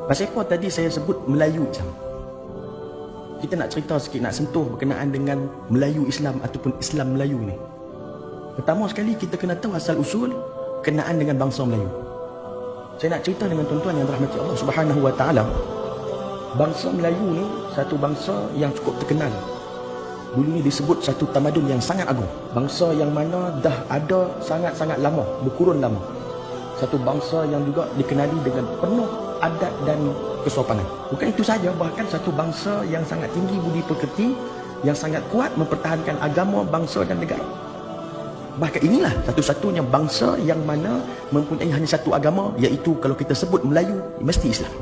Pasal apa tadi saya sebut Melayu macam? Kita nak cerita sikit, nak sentuh berkenaan dengan Melayu Islam ataupun Islam Melayu ni. Pertama sekali kita kena tahu asal usul kenaan dengan bangsa Melayu. Saya nak cerita dengan tuan-tuan yang dirahmati Allah Subhanahu Wa Taala. Bangsa Melayu ni satu bangsa yang cukup terkenal. Dulu ni disebut satu tamadun yang sangat agung. Bangsa yang mana dah ada sangat-sangat lama, berkurun lama. Satu bangsa yang juga dikenali dengan penuh adat dan kesopanan. Bukan itu saja, bahkan satu bangsa yang sangat tinggi budi pekerti, yang sangat kuat mempertahankan agama, bangsa dan negara. Bahkan inilah satu-satunya bangsa yang mana mempunyai hanya satu agama, iaitu kalau kita sebut Melayu, mesti Islam.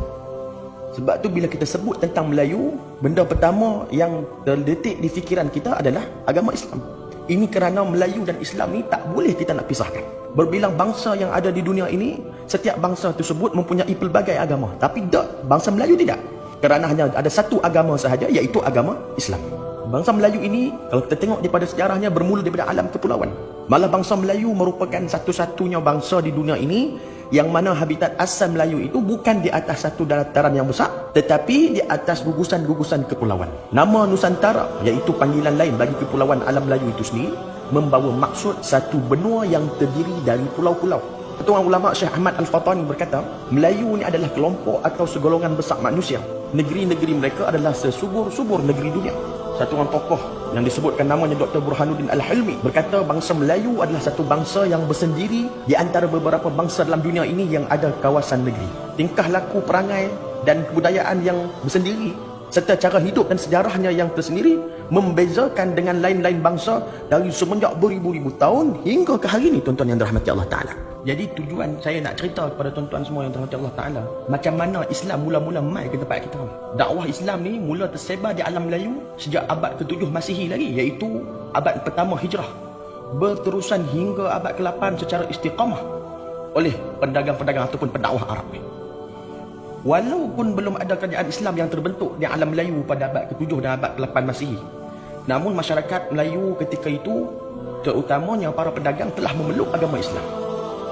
Sebab tu bila kita sebut tentang Melayu, benda pertama yang terdetik di fikiran kita adalah agama Islam. Ini kerana Melayu dan Islam ni tak boleh kita nak pisahkan. Berbilang bangsa yang ada di dunia ini, setiap bangsa tersebut mempunyai pelbagai agama. Tapi tak, bangsa Melayu tidak. Kerana hanya ada satu agama sahaja, iaitu agama Islam. Bangsa Melayu ini, kalau kita tengok daripada sejarahnya, bermula daripada alam kepulauan. Malah bangsa Melayu merupakan satu-satunya bangsa di dunia ini yang mana habitat asal Melayu itu bukan di atas satu dataran yang besar, tetapi di atas gugusan-gugusan kepulauan. Nama Nusantara, iaitu panggilan lain bagi kepulauan alam Melayu itu sendiri, membawa maksud satu benua yang terdiri dari pulau-pulau. Ketua ulama Syekh Ahmad Al-Fatani berkata, Melayu ni adalah kelompok atau segolongan besar manusia. Negeri-negeri mereka adalah sesubur-subur negeri dunia. Satu orang tokoh yang disebutkan namanya Dr. Burhanuddin Al-Hilmi berkata bangsa Melayu adalah satu bangsa yang bersendiri di antara beberapa bangsa dalam dunia ini yang ada kawasan negeri. Tingkah laku, perangai dan kebudayaan yang bersendiri serta cara hidup dan sejarahnya yang tersendiri membezakan dengan lain-lain bangsa dari semenjak beribu-ribu tahun hingga ke hari ini, tuan-tuan yang dirahmati Allah Ta'ala. Jadi tujuan saya nak cerita kepada tuan-tuan semua yang dirahmati Allah Ta'ala, macam mana Islam mula-mula mai ke tempat kita. Dakwah Islam ni mula tersebar di alam Melayu sejak abad ke-7 Masihi lagi, iaitu abad pertama Hijrah, berterusan hingga abad ke-8 secara istiqamah oleh pedagang-pedagang ataupun pendakwah Arab. Walaupun belum ada kerajaan Islam yang terbentuk di alam Melayu pada abad ke-7 dan abad ke-8 Masihi, namun masyarakat Melayu ketika itu, terutamanya para pedagang, telah memeluk agama Islam.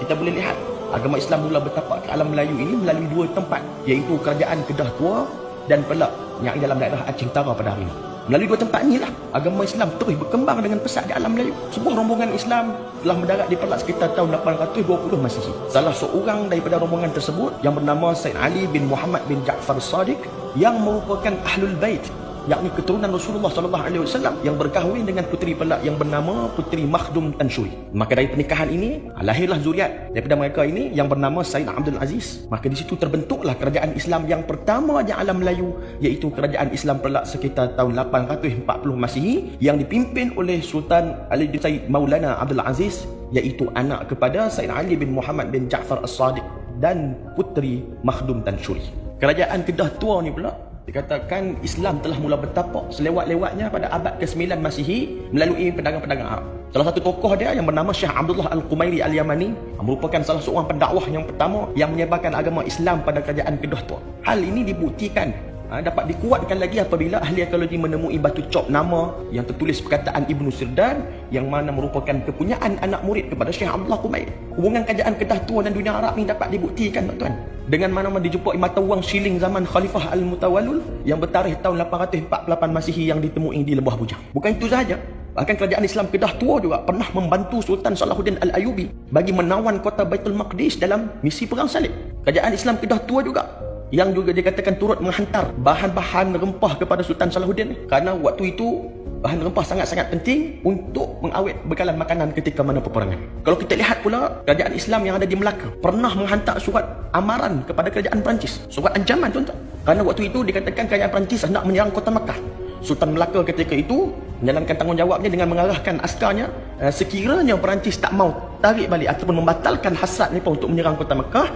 Kita boleh lihat agama Islam mula bertapak ke alam Melayu ini melalui dua tempat, iaitu kerajaan Kedah Tua dan Pelak yang dalam daerah Aceh Utara pada hari ini. Melalui dua tempat inilah agama Islam terus berkembang dengan pesat di alam Melayu. Sebuah rombongan Islam telah mendarat di Pelak sekitar tahun 820 Masihi. Salah seorang daripada rombongan tersebut yang bernama Said Ali bin Muhammad bin Ja'far As-Sadiq, yang merupakan Ahlul Bait, yakni keturunan Rasulullah SAW, yang berkahwin dengan puteri Pelak yang bernama Puteri Makhdum Tansyuri. Maka dari pernikahan ini lahirlah zuriat daripada mereka ini yang bernama Said Abdul Aziz. Maka di situ terbentuklah kerajaan Islam yang pertama di alam Melayu, iaitu kerajaan Islam Pelak sekitar tahun 840 Masihi, yang dipimpin oleh Sultan Ali bin Said Maulana Abdul Aziz, iaitu anak kepada Said Ali bin Muhammad bin Ja'far As-Sadiq dan Puteri Makhdum Tansyuri. Kerajaan Kedah Tua ni pula dikatakan Islam telah mula bertapak selewat-lewatnya pada abad ke-9 Masihi melalui pedagang-pedagang Arab. Salah satu tokoh dia yang bernama Syekh Abdullah Al-Qumairi Al-Yamani merupakan salah seorang pendakwah yang pertama yang menyebarkan agama Islam pada kerajaan Kedah Tua. Hal ini dibuktikan dapat dikuatkan lagi apabila ahli arkeologi menemui batu cop nama yang tertulis perkataan Ibnu Sirdan, yang mana merupakan kepunyaan anak murid kepada Syekh Abdullah Qumairi. Hubungan kerajaan Kedah Tua dan dunia Arab ni dapat dibuktikan, tuan-tuan, dengan mana dijumpai mata wang shilling zaman Khalifah Al-Mutawallil yang bertarikh tahun 848 Masihi yang ditemui di Lebah Bujang. Bukan itu sahaja, bahkan kerajaan Islam Kedah Tua juga pernah membantu Sultan Salahuddin Al-Ayubi bagi menawan kota Baitul Maqdis dalam misi perang salib. Kerajaan Islam Kedah Tua juga yang juga dikatakan turut menghantar bahan-bahan rempah kepada Sultan Salahuddin, kerana waktu itu bahan rempah sangat-sangat penting untuk mengawet bekalan makanan ketika mana peperangan. Kalau kita lihat pula, kerajaan Islam yang ada di Melaka pernah menghantar surat amaran kepada kerajaan Perancis, surat ancaman, tuan-tuan, kerana waktu itu dikatakan kerajaan Perancis hendak menyerang kota Makkah. Sultan Melaka ketika itu menjalankan tanggungjawabnya dengan mengarahkan askarnya, sekiranya Perancis tak mau tarik balik ataupun membatalkan hasrat mereka untuk menyerang kota Makkah,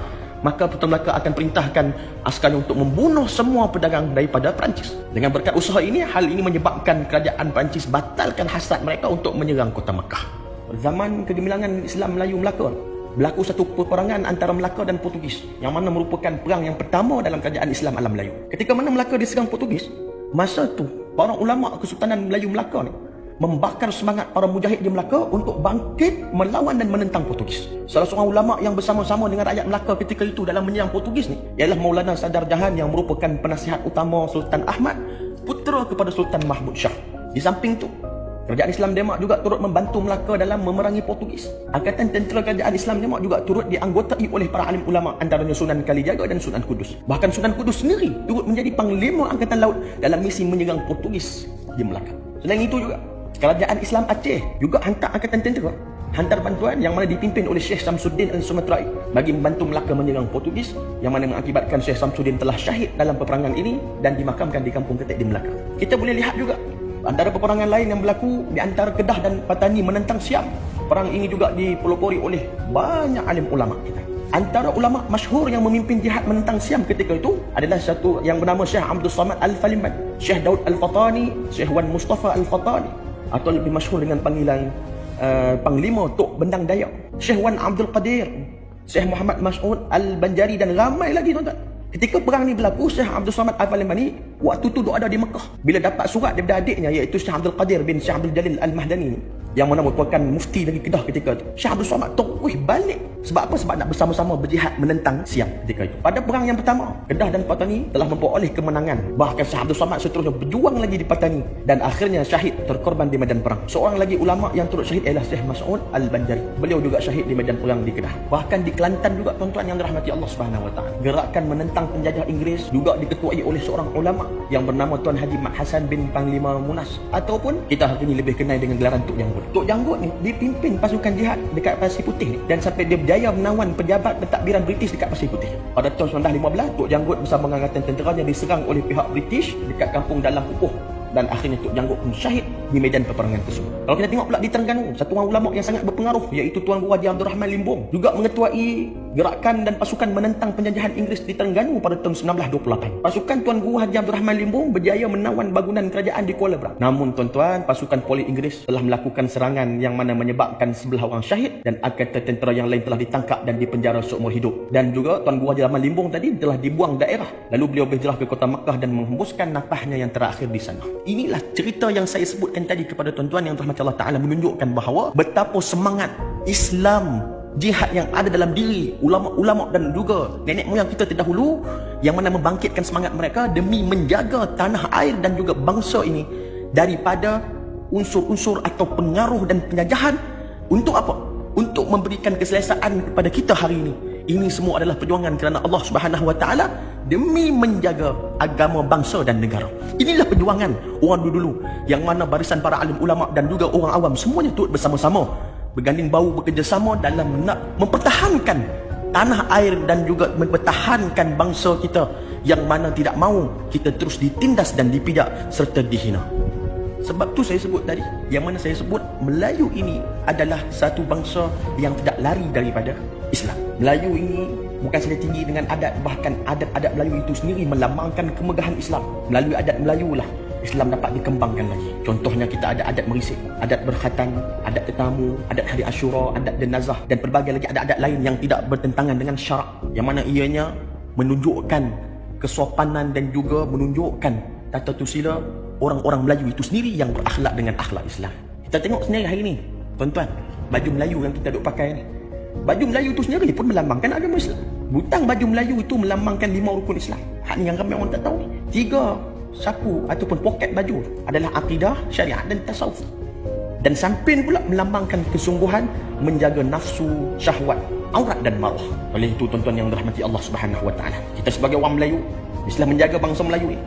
maka Sultan Melaka akan perintahkan askarnya untuk membunuh semua pedagang daripada Perancis. Dengan berkat usaha ini, hal ini menyebabkan kerajaan Perancis batalkan hasrat mereka untuk menyerang kota Makkah. Zaman kegemilangan Islam Melayu Melaka, berlaku satu peperangan antara Melaka dan Portugis, yang mana merupakan perang yang pertama dalam kerajaan Islam alam Melayu. Ketika mana Melaka diserang Portugis, masa tu para ulama Kesultanan Melayu Melaka ni membakar semangat para mujahid di Melaka untuk bangkit melawan dan menentang Portugis. Salah seorang ulama yang bersama-sama dengan rakyat Melaka ketika itu dalam menyerang Portugis ni ialah Maulana Sadar Jahan yang merupakan penasihat utama Sultan Ahmad, putera kepada Sultan Mahmud Shah. Di samping tu, kerajaan Islam Demak juga turut membantu Melaka dalam memerangi Portugis. Angkatan tentera kerajaan Islam Demak juga turut dianggotai oleh para alim ulama, antaranya Sunan Kalijaga dan Sunan Kudus. Bahkan Sunan Kudus sendiri turut menjadi panglima angkatan laut dalam misi menyerang Portugis di Melaka. Selain itu juga, kerajaan Islam Aceh juga hantar angkatan tentera, hantar bantuan yang mana dipimpin oleh Syekh Samsuddin Al-Sumatrai bagi membantu Melaka menyerang Portugis, yang mana mengakibatkan Syekh Samsuddin telah syahid dalam peperangan ini dan dimakamkan di Kampung Ketek di Melaka. Kita boleh lihat juga antara peperangan lain yang berlaku di antara Kedah dan Patani menentang Siam. Perang ini juga dipelopori oleh banyak alim ulama kita. Antara ulama masyhur yang memimpin jihad menentang Siam ketika itu adalah satu yang bernama Syekh Abdul Samad Al-Falimban, Syekh Daud Al-Fatani, Syekh Wan Mustafa Al-Fatani, atau lebih masyhur dengan panggilan Panglima Tok Bendang Dayak, Syekh Wan Abdul Qadir, Syekh Muhammad Mas'ud Al-Banjari dan ramai lagi tuan-tuan. Ketika perang ni berlaku, Syekh Abdul Samad Al-Falimban ni waktu tu ada di Mekah. Bila dapat surat daripada adiknya iaitu Syekh Abdul Qadir bin Syekh Abdul Jalil Al-Mahdani, yang mana merupakan mufti dari Kedah ketika itu, Syekh Abdul Samad terus balik. Sebab apa? Sebab nak bersama-sama berjihad menentang Siam ketika itu. Pada perang yang pertama, Kedah dan Patani telah memperoleh kemenangan. Bahkan Syekh Abdul Samad seterusnya berjuang lagi di Patani dan akhirnya syahid, terkorban di medan perang. Seorang lagi ulama yang turut syahid ialah Syekh Mas'ud Al-Banjari. Beliau juga syahid di medan perang di Kedah. Bahkan di Kelantan juga tuan-tuan yang dirahmati Allah Subhanahu Wa Taala, gerakan menentang penjajah Inggeris juga diketuai oleh seorang ulama yang bernama Tuan Haji Mat Hasan bin Panglima Munas, ataupun kita hari ini lebih kenal dengan gelaran Tok Janggut. Tok Janggut ni dipimpin pasukan jihad dekat Pasir Putih ni, dan sampai dia berjaya menawan pejabat pentadbiran British dekat Pasir Putih. Pada tahun 1915, Tok Janggut bersama dengan angkatan tenteranya diserang oleh pihak British dekat kampung Dalam Pupuh, dan akhirnya Tok Janggut pun syahid di medan peperangan tersebut. Kalau kita tengok pula di Terengganu, satu orang ulama yang sangat berpengaruh iaitu Tuan Guru Haji Abdul Rahman Limbong juga mengetuai gerakan dan pasukan menentang penjajahan Inggeris di Terengganu pada tahun 1928. Pasukan Tuan Guru Haji Abdul Rahman Limbong berjaya menawan bangunan kerajaan di Kuala Berang. Namun tuan-tuan, pasukan polis Inggeris telah melakukan serangan yang mana menyebabkan 11 orang syahid dan angkatan tentera yang lain telah ditangkap dan dipenjara seumur hidup. Dan juga Tuan Guru Haji Rahman Limbong tadi telah dibuang daerah. Lalu beliau berhijrah ke kota Makkah dan menghembuskan nafasnya yang terakhir di sana. Inilah cerita yang saya sebutkan tadi kepada tuan-tuan yang dirahmati Allah Ta'ala, menunjukkan bahawa betapa semangat Islam, jihad yang ada dalam diri ulama-ulama dan juga nenek moyang kita terdahulu, yang mana membangkitkan semangat mereka demi menjaga tanah air dan juga bangsa ini daripada unsur-unsur atau pengaruh dan penjajahan. Untuk apa? Untuk memberikan keselesaan kepada kita hari ini. Ini semua adalah perjuangan kerana Allah Subhanahu Wa Taala demi menjaga agama bangsa dan negara. Inilah perjuangan orang dulu-dulu, yang mana barisan para alim ulama dan juga orang awam semuanya turut bersama-sama berganding bahu bekerjasama dalam nak mempertahankan tanah air dan juga mempertahankan bangsa kita, yang mana tidak mahu kita terus ditindas dan dipijak serta dihina. Sebab tu saya sebut tadi, yang mana saya sebut Melayu ini adalah satu bangsa yang tidak lari daripada Islam. Melayu ini bukan saja tinggi dengan adat, bahkan adat-adat Melayu itu sendiri melambangkan kemegahan Islam. Melalui adat Melayu lah Islam dapat dikembangkan lagi. Contohnya kita ada adat merisik, adat berkhatan, adat tetamu, adat hari Ashura, adat jenazah dan pelbagai lagi adat-adat lain yang tidak bertentangan dengan syarak, yang mana ianya menunjukkan kesopanan dan juga menunjukkan tata tusila orang-orang Melayu itu sendiri yang berakhlak dengan akhlak Islam. Kita tengok sendiri hari ini, tuan-tuan, baju Melayu yang kita duk pakai ni, baju Melayu itu sendiri pun melambangkan agama Islam. Butang baju Melayu itu melambangkan 5 rukun Islam. Hak ni yang ramai orang tak tahu ni. 3 saku ataupun poket baju adalah akidah, syariat dan tasawuf. Dan samping pula melambangkan kesungguhan menjaga nafsu, syahwat, aurat dan marah. Oleh itu tuan-tuan yang dirahmati Allah Subhanahu Wa Taala, kita sebagai orang Melayu, Islam menjaga bangsa Melayu ni,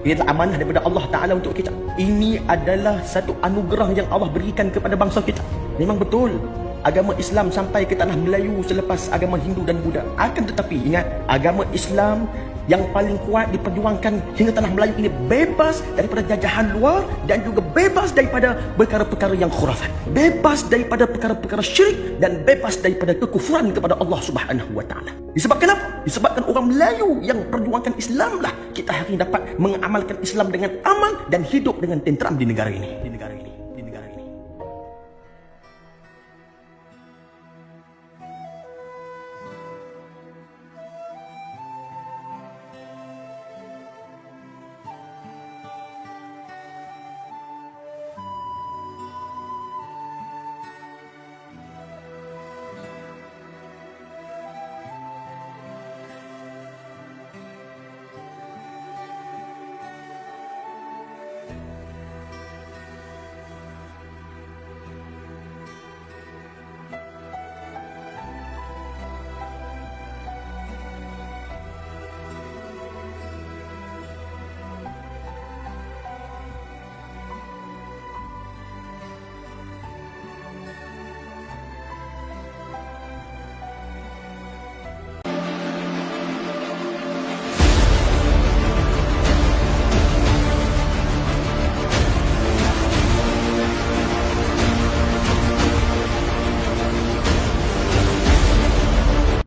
ini adalah amanah daripada Allah Ta'ala untuk kita. Ini adalah satu anugerah yang Allah berikan kepada bangsa kita. Memang betul, agama Islam sampai ke tanah Melayu selepas agama Hindu dan Buddha. Akan tetapi ingat, agama Islam yang paling kuat diperjuangkan hingga tanah Melayu ini bebas daripada jajahan luar dan juga bebas daripada perkara-perkara yang khurafat, bebas daripada perkara-perkara syirik dan bebas daripada kekufuran kepada Allah Subhanahu Wa Taala. Disebabkan apa? Disebabkan orang Melayu yang perjuangkan Islam lah kita hari ini dapat mengamalkan Islam dengan aman dan hidup dengan tenteram di negara ini.